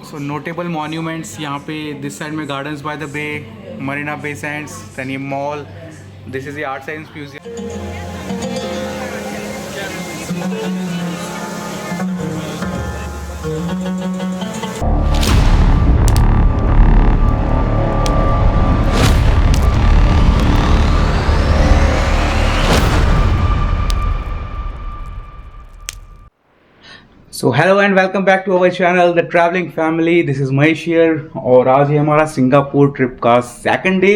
सो notable monuments यहाँ पे this side में gardens by the bay, Marina Bay Sands, then ये mall, this is the art science museum. So hello and welcome back to our channel the travelling family. This is Mahesh here और आज है हमारा Singapore trip का second day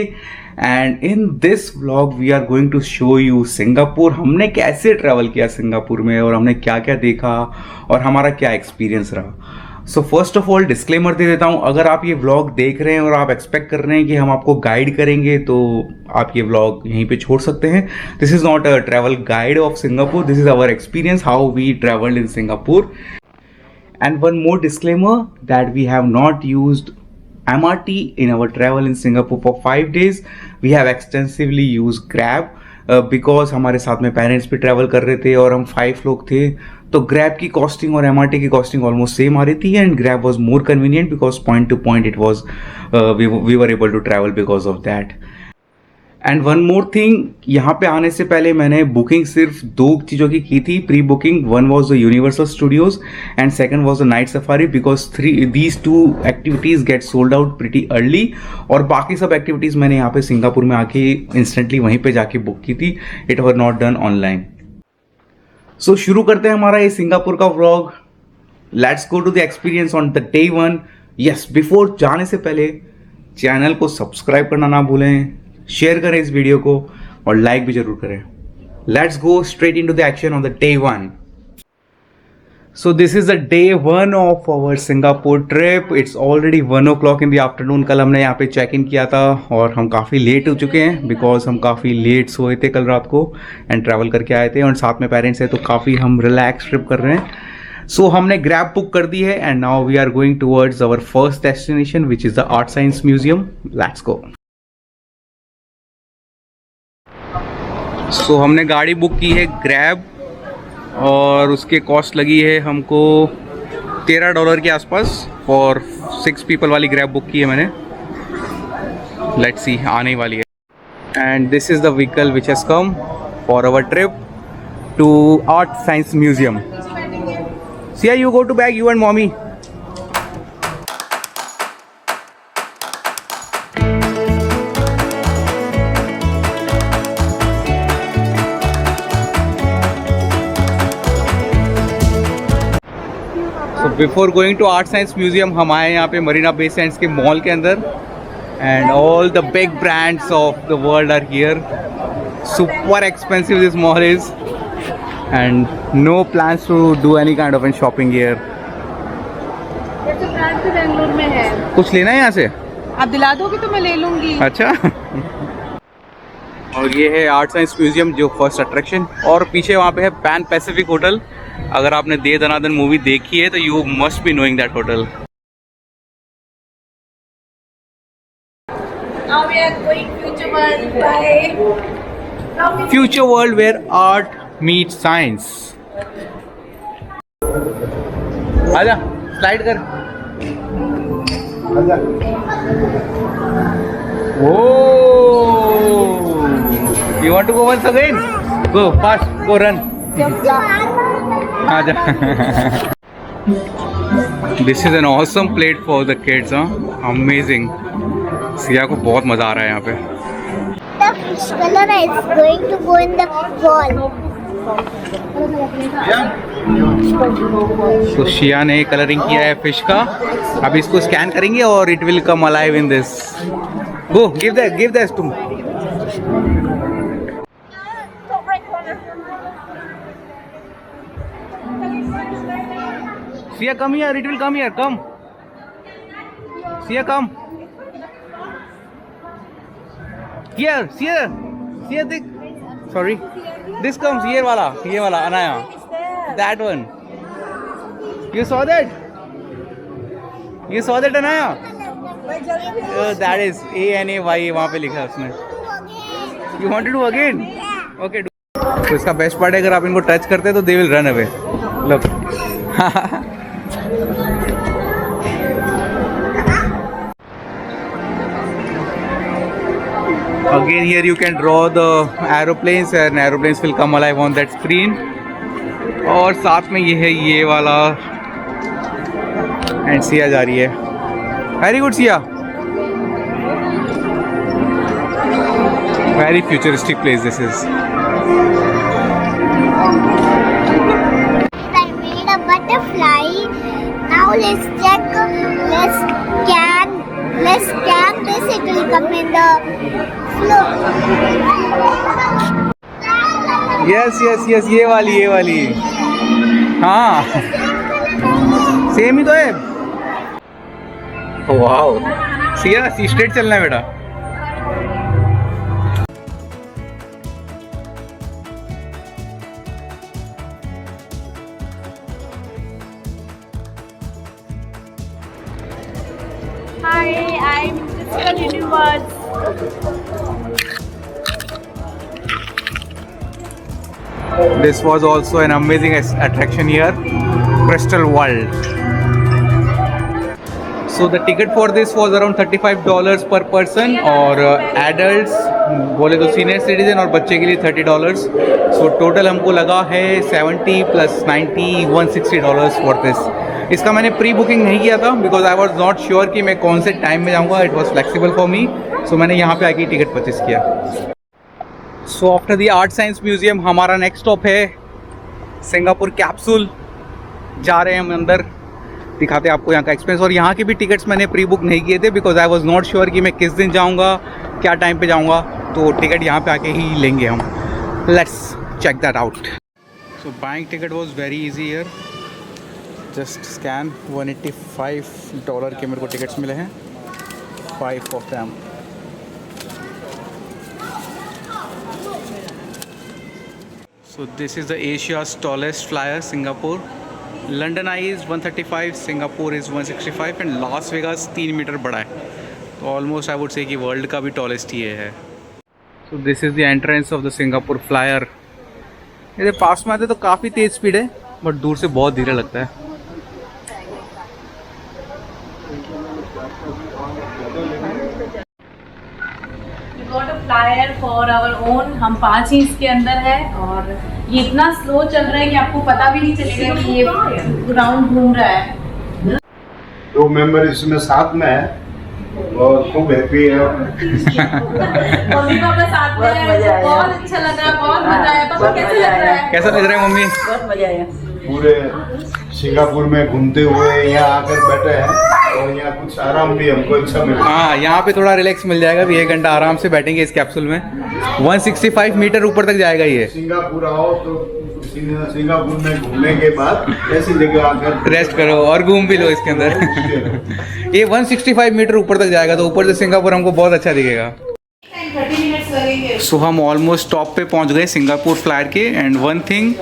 and in this vlog we are going to show you Singapore. हमने कैसे travel किया Singapore में और हमने क्या क्या देखा और हमारा क्या एक्सपीरियंस रहा। So first of all disclaimer दे देता हूँ, अगर आप ये व्लॉग देख रहे हैं और आप एक्सपेक्ट कर रहे हैं कि हम आपको गाइड करेंगे तो आप ये व्लॉग यहीं पे छोड़ सकते हैं। This is not a travel guide of Singapore, this is our experience how we travelled in Singapore. And one more disclaimer that we have not used MRT in our travel in Singapore for 5 days. We have extensively used Grab because हमारे साथ में parents भी travel कर रहे थे और हम 5 लोग थे, तो ग्रैब की कॉस्टिंग और MRT की कॉस्टिंग ऑलमोस्ट सेम आ रही थी and Grab was more convenient because point to point it was we were able to travel because of that. And one more thing, यहाँ पे आने से पहले मैंने बुकिंग सिर्फ 2 चीज़ों की थी pre booking. One was the universal studios and second was the night safari because these 2 activities get sold out pretty early और बाकी सब एक्टिविटीज़ मैंने यहाँ पे सिंगापुर में आके इंस्टेंटली वहीं पे जाके बुक की थी, it were not done online. So शुरू करते हैं हमारा ये सिंगापुर का vlog. Let's go to the experience on the day 1। Yes, before जाने से पहले चैनल को सब्सक्राइब करना ना भूलें, शेयर करें इस वीडियो को और लाइक भी जरूर करें। Let's go straight into the action on the day 1। So this is the day 1 of our Singapore trip. It's already 1 o'clock in the afternoon. कल हमने यहाँ पे चेक इन किया था और हम काफ़ी लेट हो चुके हैं बिकॉज हम काफ़ी लेट सोए थे कल रात को एंड ट्रैवल करके आए थे और साथ में पेरेंट्स हैं तो काफ़ी हम रिलैक्स ट्रिप कर रहे हैं। सो हमने ग्रैब बुक कर दी है and now we are going towards our first destination which is the art science museum. Let's go. So हमने गाड़ी बुक की है ग्रैब और उसके कॉस्ट लगी है हमको $13 के आसपास फॉर 6 पीपल वाली ग्रैब बुक की है मैंने। लेट्स सी आने ही वाली है and this is the vehicle which has come for our trip to Art science Museum. Sia, you go to bag, you and mommy. Before going to Art science Museum हम आए यहाँ पे मरीना बे सैंड्स के mall के अंदर and all the big brands of the world are here. Super expensive this mall is and no plans to do any kind of shopping here. Brand भी बेंगलुरु में है। कुछ लेना है यहाँ से? आप दिला दोगे तो मैं ले लूंगी। अच्छा। और ये है आर्ट साइंस म्यूजियम जो फर्स्ट अट्रैक्शन और पीछे वहाँ पे है पैन पैसिफिक होटल। अगर आपने दे दनादन मूवी देखी है तो you must be knowing that hotel. Future world where art meet science. आजा स्लाइड कर। आजा। Oh, you want to go once again? Go fast, go run. This is an awesome plate for the kids. Amazing. Siya को बहुत मजा आ रहा है यहाँ पे। The fish color is going to go in the wall. तो शिया ने कलरिंग किया है फिश का। अब इसको स्कैन करेंगे और it will come alive in this. Go give that to. Sia, come here. It will come here. Come. Sia, come. Here. Sia. Sia, this. Sorry. This comes. Ye wala. Anaya. That one. You saw that? You saw that, Anaya? That is ANAY. वहाँ पे लिखा है उसने. You want to do again? Okay. तो इसका best part है अगर आप इनको टच करते हैं तो they will run away. Look. again here you can draw the aeroplanes and aeroplanes will come alive on that screen. और साथ में ये है ये वाला एंड सिया जा रही है. Very good Siya. Very futuristic place this is. I made a butterfly. Now let's check. Let's scan this. It will come in the floor. Yes ये वाली. हाँ सेम ही तो है. वाओ सिया स्ट्रेट चलना है बेटा. Hi, I'm Crystal Universe. This was also an amazing attraction here, Crystal World. So the ticket for this was around $35 per person और adults बोले तो senior citizen और बच्चे के लिए $30. So total हमको लगा है 70 plus 90 $160 for this. इसका मैंने प्री बुकिंग नहीं किया था because I was not sure कि मैं कौन से टाइम में जाऊँगा. It was flexible for me. So मैंने यहाँ पे आके टिकट परचेस किया. So after the art science museum हमारा नेक्स्ट स्टॉप है सिंगापुर कैप्सूल. जा रहे हैं हम अंदर, दिखाते हैं आपको यहाँ का एक्सपीरियंस. और यहाँ के भी टिकट्स मैंने प्री बुक नहीं किए थे because I was not sure कि मैं किस दिन जाऊँगा, क्या टाइम पे जाऊँगा. तो टिकट यहाँ पे आके ही लेंगे हम. Let's check that out. So buying ticket was very easy here. Just scan. $185 के मेरे को टिकट्स मिले हैं, 5 of them. So this is the Asia's tallest flyer Singapore. London Eye is 135, Singapore is 165 and Las Vegas 3 metre बड़ा है. तो almost I would say कि world का भी टॉलेस्ट ये है. सो this is the entrance of the Singapore flyer. ये पास में आते तो काफ़ी तेज़ स्पीड है बट दूर से बहुत धीरे लगता है. Got a flyer for our own. हम 5 ही इसके अंदर है और ये इतना स्लो चल रहा है कि आपको पता भी नहीं चलेगा कि ये राउंड घूम रहा है. 2 मेंबर इसमें साथ में है और खूब हैप्पी है. मम्मी पापा साथ में है. बहुत अच्छा लग रहा है, बहुत मजा आया. पापा कैसे लग रहा है? कैसा लग रहा है मम्मी? बहुत मजा आया. पूरे सिंगापुर में घूमते हुए यहाँ आकर बैठे हैं और यहाँ कुछ आराम भी हमको अच्छा मिला. हाँ यहाँ पे थोड़ा रिलैक्स मिल जाएगा. भी 1 घंटा आराम से बैठेंगे इस कैप्सूल में. 165 मीटर ऊपर तक जाएगा ये. सिंगापुर आओ तो सिंगापुर में घूमने के बाद ऐसी जगह आकर रेस्ट करो और घूम भी लो इसके अंदर. ये 165 मीटर ऊपर तक जाएगा तो ऊपर से सिंगापुर हमको बहुत अच्छा दिखेगा. 30 मिनट्स लगेंगे. सो हम ऑलमोस्ट टॉप पे पहुंच गए सिंगापुर फ्लायर के. एंड वन थिंग,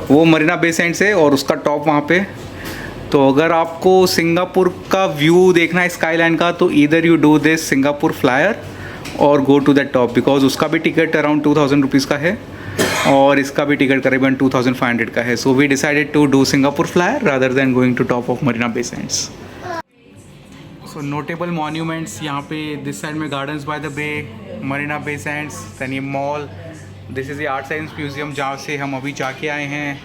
वो मरीना बे सैंड्स है और उसका टॉप वहाँ पे. तो अगर आपको सिंगापुर का व्यू देखना है स्काईलाइन का तो either you do this Singapore flyer और go to that top because उसका भी टिकट अराउंड 2000 रुपीज़ का है और इसका भी टिकट करीबन 2500 का है. So we decided to do Singapore flyer rather than going to top of Marina Bay Sands. So notable monuments यहाँ पे दिस साइड में gardens by the bay, Marina Bay Sands, then ये mall. This is the art science museum जहाँ से हम अभी जाके आए हैं.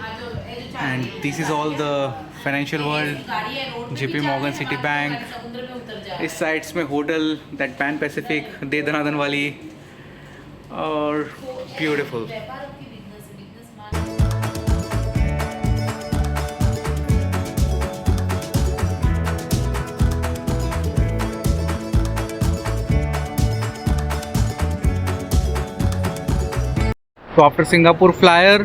And this is all the financial world, JP Morgan city bank. इस साइड्स में होटल दैट पैन पैसिफिक दे दनादन वाली और ब्यूटीफुल. तो after Singapore Flyer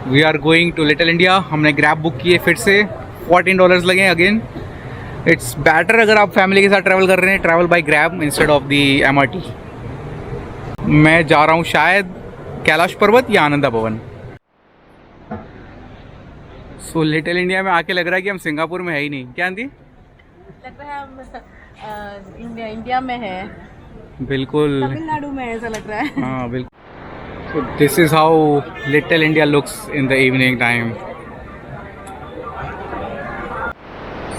we are going to Little India. हमने ग्रैब बुक किए फिर से. $14 लगे अगेन. इट्स बेटर अगर आप फैमिली के साथ ट्रैवल कर रहे हैं, travel by grab instead of the MRT. मैं जा रहा हूँ शायद कैलाश पर्वत या आनंदा भवन. सो लिटिल इंडिया में आके लग रहा है कि हम सिंगापुर में है ही नहीं. क्या आंटी? लग रहा है हम इंडिया में है. बिल्कुल तमिलनाडु में ऐसा लग रहा है. हाँ बिल्कुल. So this is how Little India looks in the evening time.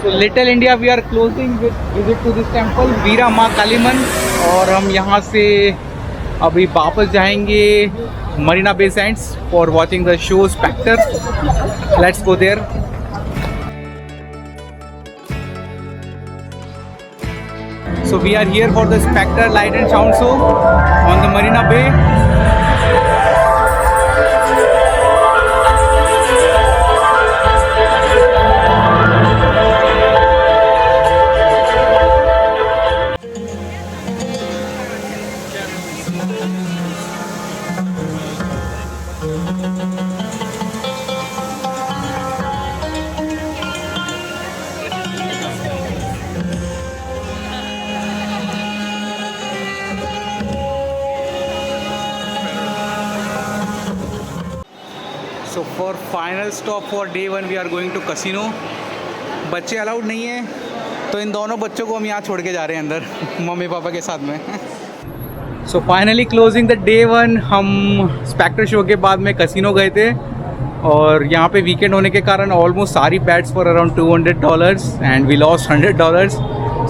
So Little India we are closing with visit to this temple Veera Maa Kaliman. और हम यहाँ से अभी वापस जाएंगे Marina Bay Sands for watching the show Spectra. Let's go there. So we are here for the Spectre Light and Sound Show on the Marina Bay. So for final stop for day 1 we are going to casino. बच्चे allowed नहीं है तो इन दोनों बच्चों को हम यहाँ छोड़ के जा रहे हैं अंदर मम्मी पापा के साथ में। So finally closing the day 1, हम स्पेक्टर शो के बाद में कसिनो गए थे और यहाँ पे वीकेंड होने के कारण ऑलमोस्ट सारी bets for around $200 and we lost $100.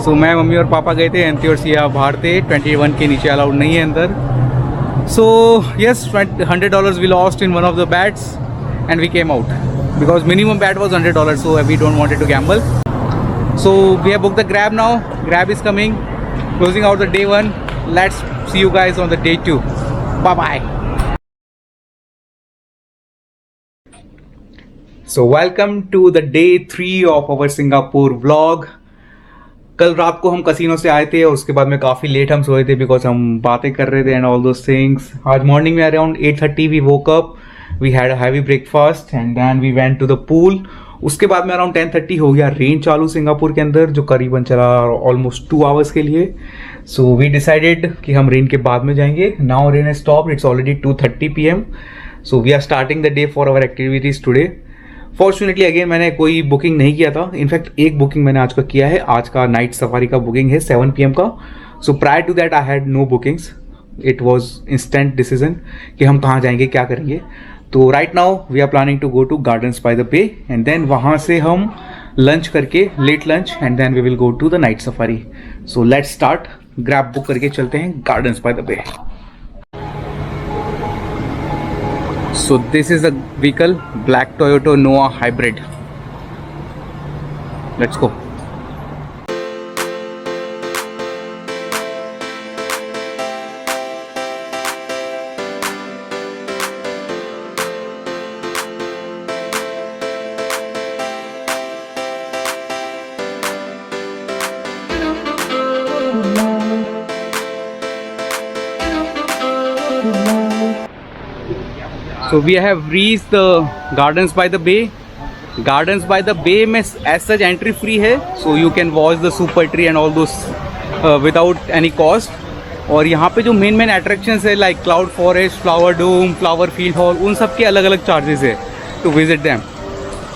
सो मैं मम्मी और पापा गए थे, एंथी और सिया बाहर थे, 21 के नीचे अलाउड नहीं है अंदर। So yes, $100 we lost in one of the bets and we came out because minimum bet was $100, so we don't wanted to gamble. So we have booked the Grab now. Grab is coming, closing out the day 1. Let's see you guys on the day 2. Bye bye. So welcome to the day 3 of our Singapore vlog. कल रात को हम casino से आए थे और उसके बाद में काफ़ी लेट हम सोए थे बिकॉज हम बातें कर रहे थे एंड ऑल दोस थिंग्स। आज मॉर्निंग में around 8:30 we woke up, we had a heavy breakfast and then we went to the pool. उसके बाद में अराउंड 10:30 हो गया रेन चालू सिंगापुर के अंदर, जो करीबन चला ऑलमोस्ट 2 आवर्स के लिए। सो वी डिसाइडेड कि हम रेन के बाद में जाएंगे। Now rain has stopped, it's already 2:30 PM. So we are starting the day for our activities today. Fortunately again मैंने कोई बुकिंग नहीं किया था, इनफैक्ट एक बुकिंग मैंने आज का किया है। आज का नाइट सफारी का बुकिंग है 7 PM का। So prior to that I had no bookings, it was instant decision कि हम कहाँ जाएंगे, क्या करेंगे। तो right now we are planning to go to gardens by the bay and then वहाँ से हम लंच करके, late lunch, and then we will go to the night safari. So let's start. Grab book करके चलते हैं gardens by the bay. So this is a vehicle, black Toyota Noah hybrid. Let's go. So we have reached the Gardens by the Bay. Gardens by the Bay में as such entry free है, so you can watch the super tree and all those without any cost. और यहाँ पे जो main attractions है like Cloud Forest, Flower Dome, Flower Field Hall, उन सब के अलग अलग charges है to visit them.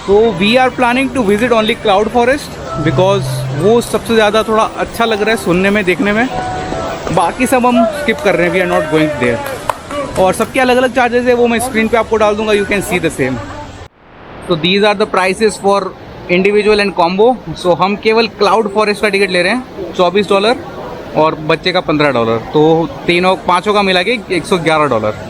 So we are planning to visit only Cloud Forest because वो सबसे ज़्यादा थोड़ा अच्छा लग रहा है सुनने में, देखने में। बाकी सब हम skip कर रहे हैं, we are not going there. और सबके अलग अलग चार्जेस है, वो मैं स्क्रीन पे आपको डाल दूंगा, you can see the same. So these are the prices for individual and combo. सो हम केवल क्लाउड फॉरेस्ट का टिकट ले रहे हैं $24 और बच्चे का $15, तो तीनों पाँचों का मिला के $111।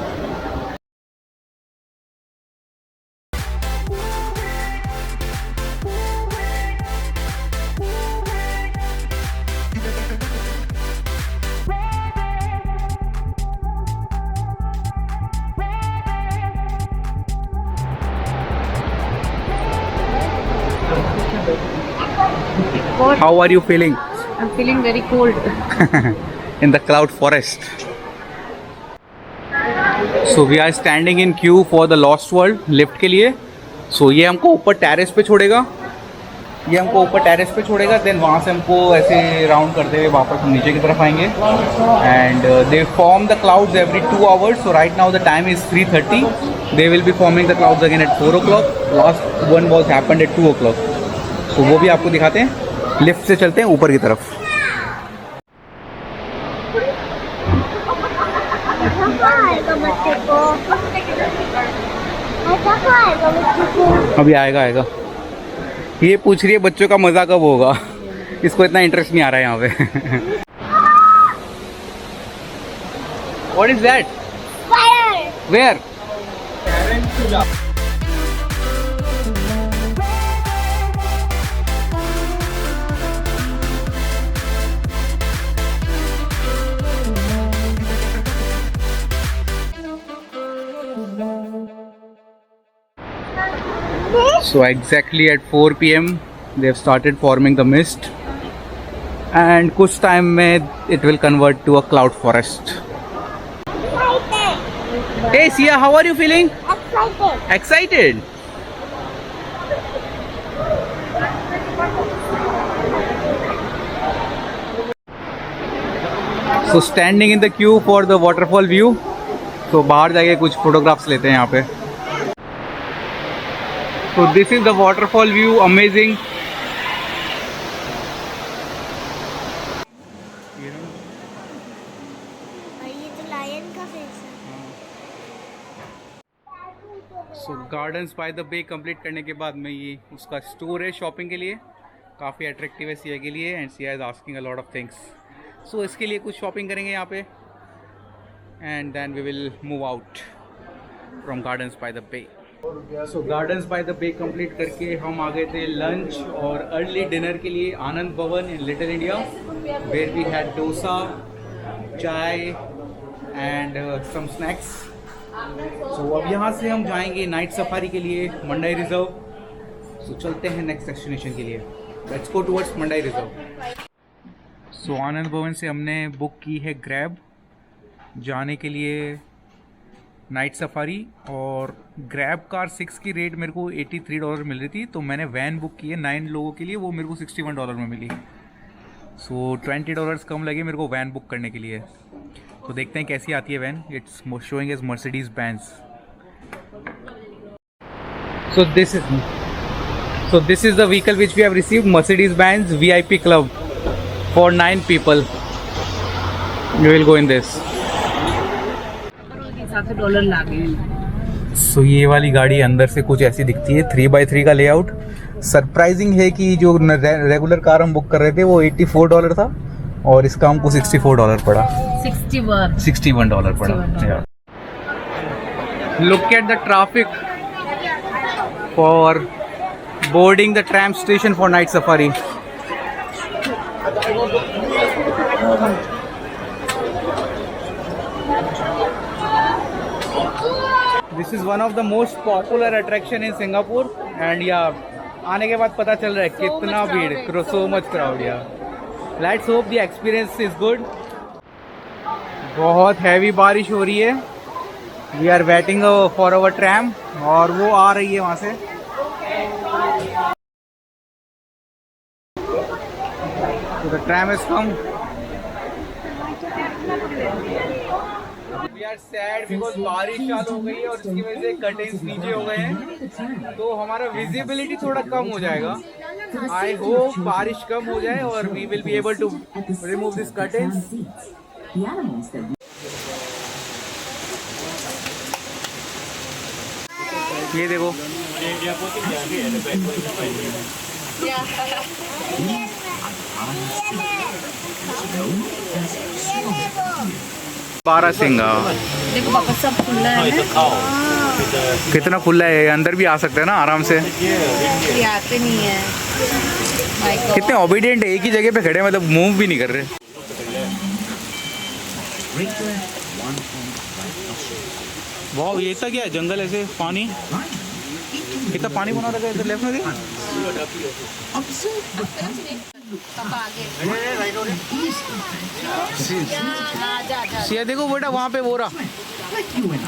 How are you feeling? I'm feeling very cold. In the cloud forest. So we are standing in queue for the Lost World lift के लिए. So ये हमको ऊपर टेरेस पे छोड़ेगा, देन वहाँ से हमको ऐसे राउंड करते हुए वापस हम नीचे की तरफ आएंगे। And they form the clouds every 2 hours. So right now the time is 3:30. They will be forming the clouds again at 4 o'clock. Last one was happened at 2 o'clock. तो वो भी आपको दिखाते हैं। लिफ्ट से चलते हैं ऊपर की तरफ। अभी आएगा। ये पूछ रही है बच्चों का मज़ा कब होगा, इसको इतना इंटरेस्ट नहीं आ रहा है यहाँ पे। What is that? Fire! Where? So exactly at 4 p.m. they've started forming the mist, and कुछ time में it will convert to a cloud forest. Hey Sia, how are you feeling? Excited! Excited? So standing in the queue for the waterfall view. So बाहर जाके कुछ photographs लेते हैं यहाँ पे. So this is the waterfall view, amazing. ये तो lion का फेस है. So gardens by the bay complete करने के बाद में ये उसका स्टोर है शॉपिंग के लिए, काफ़ी अट्रैक्टिव है सिया के लिए, and Siya is asking a lot of things. So इसके लिए कुछ शॉपिंग करेंगे यहाँ पे, and then we will move out from gardens by the bay. So gardens by the bay complete करके हम आ गए थे लंच और अर्ली डिनर के लिए Anand Bhavan in Little India, where we had dosa, chai and some snacks. सो अब यहाँ से हम जाएंगे नाइट सफारी के लिए मंडाई रिजर्व. सो चलते हैं नेक्स्ट डेस्टिनेशन के लिए. Let's go towards Mandai reserve. So Anand Bhavan से हमने बुक की है ग्रैब जाने के लिए नाइट सफारी, और ग्रैब कार 6 की रेट मेरे को $83 मिल रही थी, तो मैंने वैन बुक की है 9 लोगों के लिए, वो मेरे को $61 में मिली. सो $20 कम लगे मेरे को वैन बुक करने के लिए. तो देखते हैं कैसी आती है van. It's showing as Mercedes Benz. So this is the vehicle which we have received, Mercedes Benz VIP club for 9 people. We will go in this. $Dollar लागे. सो ये वाली गाड़ी अंदर से कुछ ऐसी दिखती है, 3x3 का लेआउट. सरप्राइजिंग है कि जो रेगुलर कार हम बुक कर रहे थे वो $84 था, और इसका हमको $64 पड़ा. $61 पड़ा. Look at the traffic for boarding the tram station for night safari. This is one of the most popular attraction in Singapore, and या आने के बाद पता चल रहा है कितना भीड़, so much crowd. Yeah let's hope the experience is good. बहुत हैवी बारिश हो रही है. We are waiting for our tram, और वो आ रही है वहाँ से. The tram is come. We are sad because बारिश चालू हो गई है और इसकी वजह से कर्टेन्स नीचे हो गए हैं, तो हमारा विजिबिलिटी थोड़ा कम हो जाएगा. आई होप बारिश कम हो जाए और we will be able to remove this curtains. ये देखो, बारासिंगा. देखो पापा सब खुला है ना. कितना खुला है, अंदर भी आ सकते हैं ना आराम से. ये आते नहीं है. कितने ओबीडियंट है, एक ही जगह पे खड़े, मतलब मूव भी नहीं कर रहे. वाह, ये था क्या जंगल, ऐसे पानी, कितना पानी बना रखा है इधर लेफ्ट में. सिया देखो बेटा, वहाँ पे वो रहा,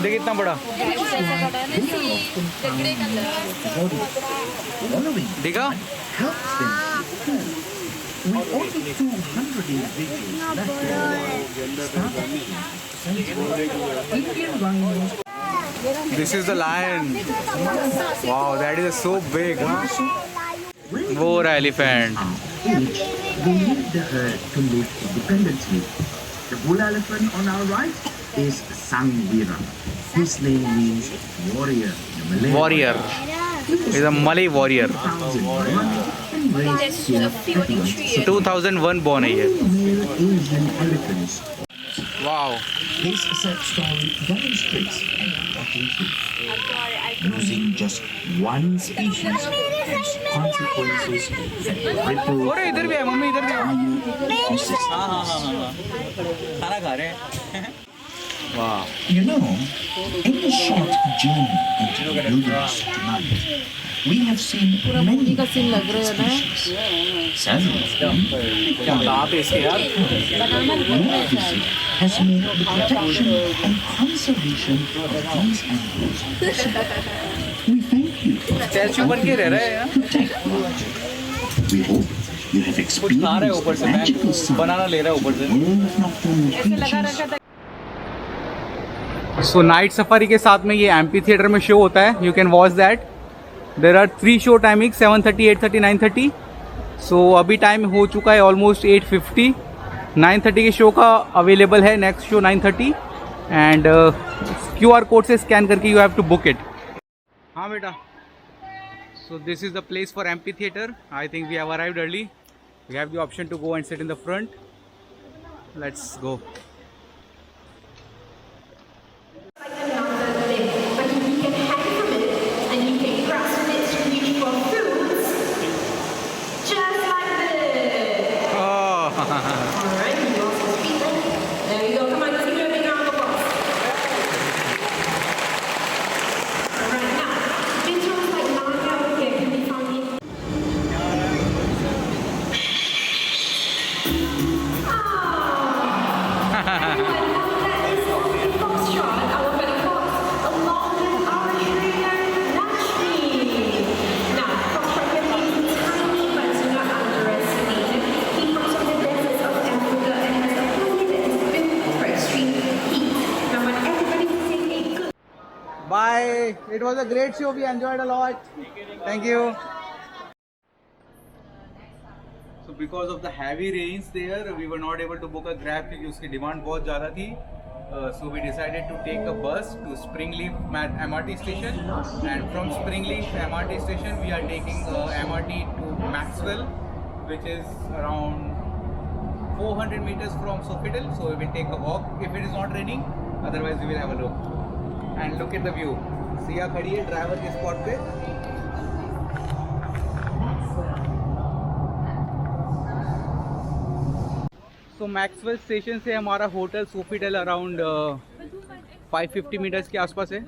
देख इतना बड़ा, देखा. This is the lion. Wow, that is so big, huh? वो रहा elephant. They lead the herd to live independently. The bull elephant on our right is Sangwira. His name means warrior in Malay. Warrior. He's a Malay warrior. 2001 born है ये. Male Asian elephants. Wow. This sad story demonstrates important truth. Losing just one species has consequences that ripple अरे इधर भी है mummy, इधर भी है। entire ecosystem. खाना खा रहे हैं। वाह, You know, in the short journey into the wilderness tonight, we have seen many species. Sadly, कहाँ पे इसके यार? your visit has made the protection and conservation of these animals possible. We thank you. Statue बन के रह रहा है यार। Protect nature. We hope you have कुछ खा रहा है ऊपर experienced से, magical मैं sound बनाना ले रहा है ऊपर से। of nocturnal creatures. So night safari के साथ में ये एम्पी थिएटर में शो होता है, you can watch that. There are 3 show timing, 7:30, 8:30, 9:30। सो अभी टाइम हो चुका है ऑलमोस्ट 8:50। 9:30 के शो का अवेलेबल है, next show 9:30। And QR code से स्कैन करके you have to book it. हाँ बेटा, so this is the place for amphitheatre. I think we have arrived early. We have the option to go and sit in the front. Let's go. Bye. It was a great show. We enjoyed a lot. Thank you. So because of the heavy rains there, we were not able to book a grab क्योंकि उसकी demand बहुत ज़्यादा थी. So we decided to take a bus to Springleaf MRT station, and from Springleaf MRT station we are taking MRT to Maxwell, which is around 400 meters from Sofitel. So we will take a walk if it is not raining. Otherwise we will have a look. And look at the view. Siya खड़ी है driver के spot पे। सो Maxwell station से हमारा hotel सोफीटेल around 550 metres के आसपास है।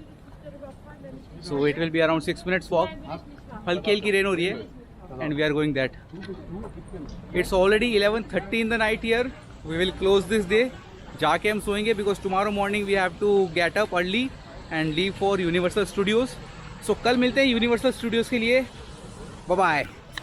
So it will be around 6 minutes walk. हल्की हल्की रेन हो रही है and we are going that. It's already 11:30 in the night here. We will close this day. जाके हम सोएंगे because tomorrow morning we have to get up early and leave for universal studios. So कल मिलते हैं universal studios के लिए। Bye bye.